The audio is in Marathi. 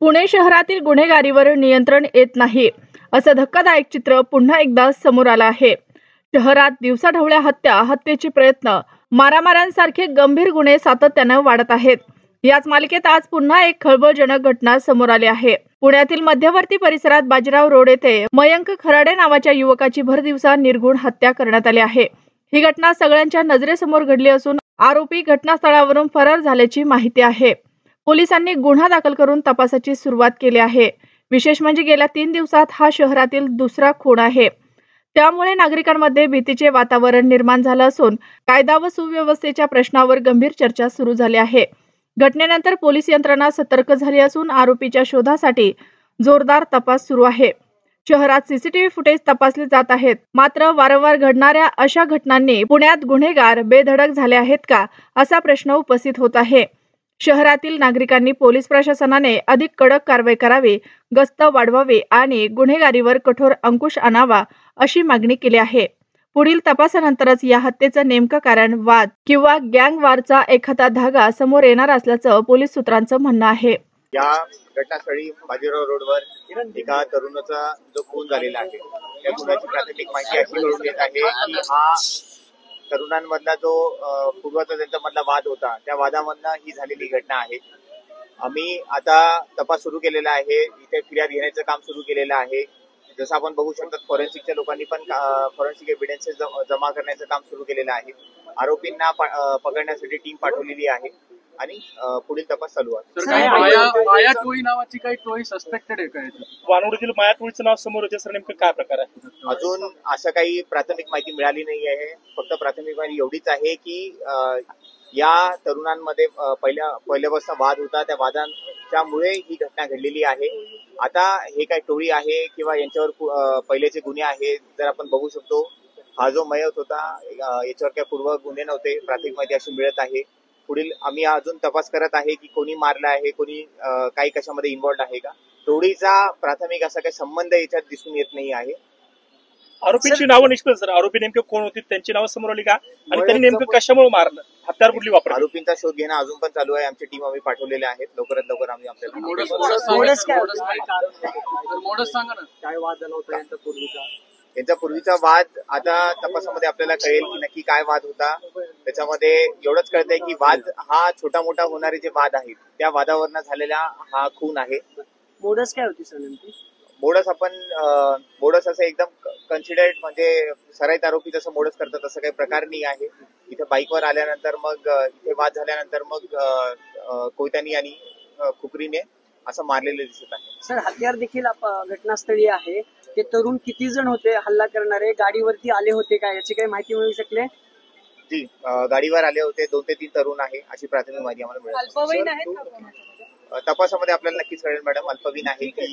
पुणे शहरातील गुन्हेगारीवर नियंत्रण येत नाही, असं धक्कादायक चित्र पुन्हा एकदा समोर आलं आहे. शहरात दिवसाढवळ्या हत्येचे प्रयत्न, मारामाऱ्यांसारखे गंभीर गुन्हे सातत्यानं वाढत आहेत. याच मालिकेत आज पुन्हा एक खळबळजनक घटना समोर आली आहे. पुण्यातील मध्यवर्ती परिसरात बाजीराव रोड येथे मयंक खराडे नावाच्या युवकाची भरदिवसा निर्घृण हत्या करण्यात आली आहे. ही घटना सगळ्यांच्या नजरेसमोर घडली असून आरोपी घटनास्थळावरून फरार झाल्याची माहिती आहे. पोलिसांनी गुन्हा दाखल करून तपासाची सुरुवात केली आहे. विशेष म्हणजे गेल्या 3 दिवसात हा शहरातील दुसरा खून आहे. त्यामुळे नागरिकांमध्ये भीतीचे वातावरण निर्माण झालं असून कायदा व सुव्यवस्थेच्या प्रश्नावर गंभीर चर्चा सुरू झाली आहे. घटनेनंतर पोलीस यंत्रणा सतर्क झाली असून आरोपीच्या शोधासाठी जोरदार तपास सुरू आहे. शहरात सीसीटीव्ही फुटेज तपासले जात आहेत. मात्र वारंवार घडणाऱ्या अशा घटनांनी पुण्यात गुन्हेगार बेधडक झाले आहेत का, असा प्रश्न उपस्थित होत आहे. शहरातील नागरिकांनी पोलीस प्रशासनाने अधिक कडक कारवाई करावी, गस्त वाढवावी आणि गुन्हेगारीवर कठोर अंकुश आणावा, अशी मागणी केली आहे. पुढील तपासानंतरच या हत्येचं नेमकं कारण, वाद किंवा गँग वॉरचा एखादा धागा समोर येणार असल्याचं पोलीस सूत्रांचं म्हणणं आहे. या घटनास्थळी बाजीराव रोडवर एका तरुणाचा जो खून झालेला आहे, त्या खुनाची प्राथमिक माहिती अशी मिळून येत आहे की हा तरुणांमधला जो पूर्वाचा त्यांचा मधला वाद होता, त्या वादामधनं ही झालेली घटना आहे. आम्ही आता तपास सुरू केलेला आहे. इथे फिर्याद घेण्याचं काम सुरू केलेलं आहे. जसं आपण बघू शकतो, फॉरेन्सिकच्या लोकांनी पण फॉरेन्सिक एव्हिडन्सेस जमा करण्याचं काम सुरू केलेलं आहे. आरोपींना पकडण्यासाठी टीम पाठवलेली आहे आणि पुढील तपास चालू आहे. माया टोळी नावाची काही टोळी सस्पेक्टेड आहे का? वानवडीतील माया टोळीचं नाव समोर येते सर, नेमकं काय प्रकार आहे? अजून असं काही प्राथमिक माहिती मिळाली नाही आहे. फक्त प्राथमिक माहिती एवढीच आहे की या तरुणांमध्ये पहिल्यापासून वाद होता. त्या वादांच्यामुळे ही घटना घडलेली आहे. आता हे काय टोळी आहे किंवा यांच्यावर पहिलेचे गुन्हे आहेत, जर आपण बघू शकतो, हा जो मयत होता याच्यावर काही पूर्व गुन्हे नव्हते. प्राथमिक माहिती अशी मिळत आहे. पुढील आम्ही अजून तपास करत आहे की कोणी मारला आहे, कोणी काही कशामध्ये इन्व्हॉल्ड आहे का. टोळीचा प्राथमिक असा काही संबंध याच्यात दिसून येत नाही आहे. आरोपींची नावं निष्पन्न सर, आरोपी नेमके कोण होती, त्यांची नावं समोर आली का आणि त्यांनी नेमकं कशामुळे मारलं, हत्यार कुठली वापरली? आरोपींचा शोध घेणं अजून पण चालू आहे. आमची टीम आम्ही पाठवलेल्या आहेत. लवकरात लवकर आम्ही आपल्याला काय वाद झाला होता यांचा पूर्वीचा वाद आता तपासामध्ये आपल्याला कळेल की नक्की काय वाद होता. त्याच्यामध्ये एवढंच कळतंय की वाद हा छोटा मोठा होणारे जे वाद आहेत, त्या वादावरनं झालेला हा खून आहे. मोडस काय होती सर नेमकी? मोडस असं एकदम कन्सिडर्ड, म्हणजे सराईत आरोपी जसं मोडस करतात तसं काही प्रकार नाही आहे. इथे बाईकवर आल्यानंतर मग इथे वाद झाल्यानंतर मग कोयत्यानी आणि खुपरीने असं मारलेलं दिसत आहे. सर, हत्यार देखील घटनास्थळी आहे. ते तरुण किती जण होते हल्ला करणारे? गाडीवरती आले होते का, याची काही माहिती मिळू शकले? जी, गाडीवर आले होते. 2 ते 3 तरुण आहे, अशी प्राथमिक माहिती आम्हाला मिळाली. अल्पवयीन आहेत का? तपासामध्ये आपल्याला नक्कीच कळेल मॅडम, अल्पवयीन आहे की